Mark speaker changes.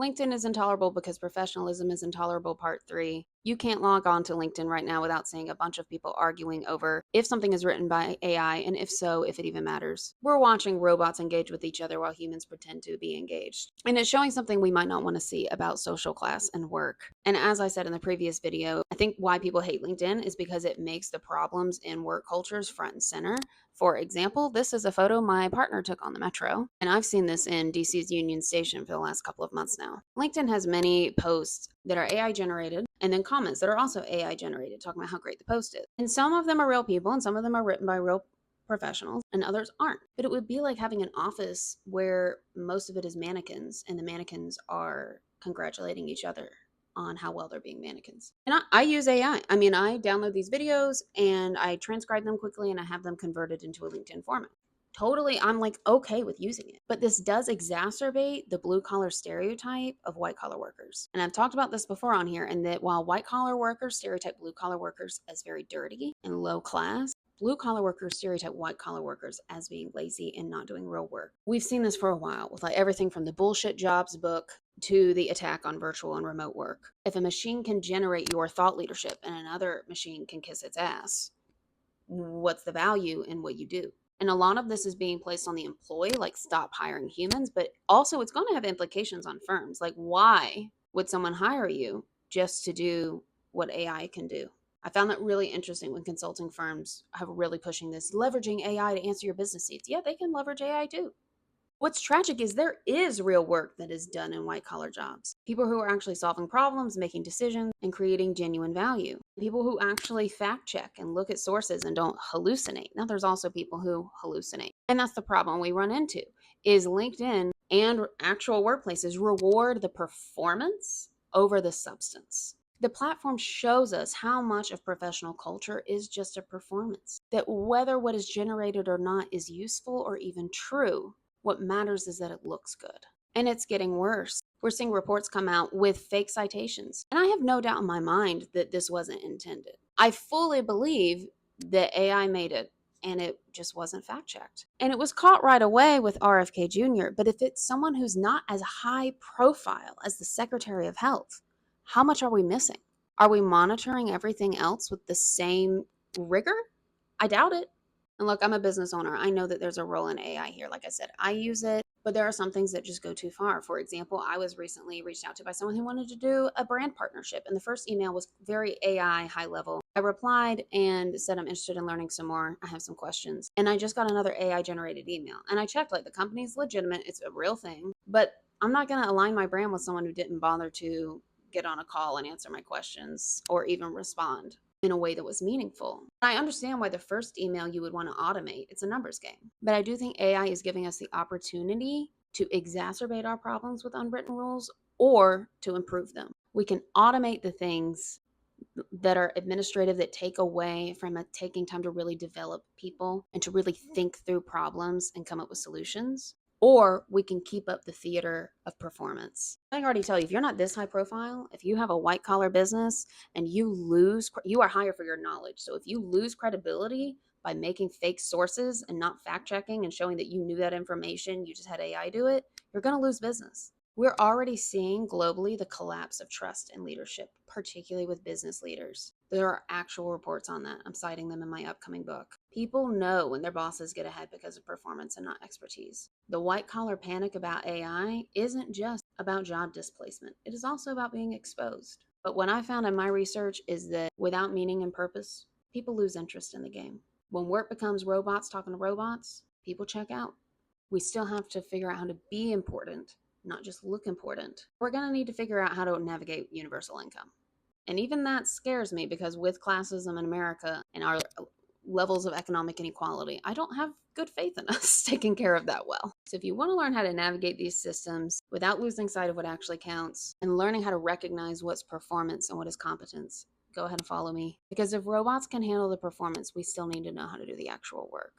Speaker 1: LinkedIn is intolerable because professionalism is intolerable, part 3. You can't log on to LinkedIn right now without seeing a bunch of people arguing over if something is written by AI, and if so, if it even matters. We're watching robots engage with each other while humans pretend to be engaged. And it's showing something we might not want to see about social class and work. And as I said in the previous video, I think why people hate LinkedIn is because it makes the problems in work cultures front and center. For example, this is a photo my partner took on the metro, and I've seen this in DC's Union Station for the last couple of months now. LinkedIn has many posts that are AI generated, and then comments that are also AI generated, talking about how great the post is. And some of them are real people, and some of them are written by real professionals, and others aren't. But it would be like having an office where most of it is mannequins, and the mannequins are congratulating each other on how well they're being mannequins. And I use AI. I mean, I download these videos and I transcribe them quickly and I have them converted into a LinkedIn format. Totally, I'm like okay with using it. But this does exacerbate the blue collar stereotype of white collar workers. And I've talked about this before on here, and that while white collar workers stereotype blue collar workers as very dirty and low class, blue collar workers stereotype white collar workers as being lazy and not doing real work. We've seen this for a while with like everything from the bullshit jobs book to the attack on virtual and remote work. If a machine can generate your thought leadership and another machine can kiss its ass, what's the value in what you do? And a lot of this is being placed on the employee, like stop hiring humans, but also it's going to have implications on firms. Like, why would someone hire you just to do what AI can do? I found that really interesting when consulting firms have really pushing this, leveraging AI to answer your business needs. Yeah, they can leverage AI too. What's tragic is there is real work that is done in white collar jobs. People who are actually solving problems, making decisions, and creating genuine value. People who actually fact check and look at sources and don't hallucinate. Now, there's also people who hallucinate. And that's the problem we run into is LinkedIn and actual workplaces reward the performance over the substance. The platform shows us how much of professional culture is just a performance. That whether what is generated or not is useful or even true, what matters is that it looks good. And it's getting worse. We're seeing reports come out with fake citations. And I have no doubt in my mind that this wasn't intended. I fully believe that AI made it and it just wasn't fact checked. And it was caught right away with RFK Jr. But if it's someone who's not as high profile as the Secretary of Health, how much are we missing? Are we monitoring everything else with the same rigor? I doubt it. And look, I'm a business owner. I know that there's a role in AI here. Like I said, I use it, but there are some things that just go too far. For example, I was recently reached out to by someone who wanted to do a brand partnership. And the first email was very AI high level. I replied and said, I'm interested in learning some more. I have some questions. And I just got another AI generated email. And I checked, like, the company's legitimate, it's a real thing. But I'm not going to align my brand with someone who didn't bother to get on a call and answer my questions or even respond in a way that was meaningful. I understand why the first email you would want to automate. It's a numbers game. But I do think AI is giving us the opportunity to exacerbate our problems with unwritten rules or to improve them. We can automate the things that are administrative, that take away from taking time to really develop people and to really think through problems and come up with solutions. Or we can keep up the theater of performance. I can already tell you, if you're not this high profile, if you have a white collar business and you are hired for your knowledge. So if you lose credibility by making fake sources and not fact checking and showing that you knew that information, you just had AI do it, you're going to lose business. We're already seeing globally the collapse of trust in leadership, particularly with business leaders. There are actual reports on that. I'm citing them in my upcoming book. People know when their bosses get ahead because of performance and not expertise. The white collar panic about AI isn't just about job displacement. It is also about being exposed. But what I found in my research is that without meaning and purpose, people lose interest in the game. When work becomes robots talking to robots, people check out. We still have to figure out how to be important, not just look important. We're going to need to figure out how to navigate universal income. And even that scares me because with classism in America and our levels of economic inequality, I don't have good faith in us taking care of that well. So if you want to learn how to navigate these systems without losing sight of what actually counts and learning how to recognize what's performance and what is competence, go ahead and follow me. Because if robots can handle the performance, we still need to know how to do the actual work.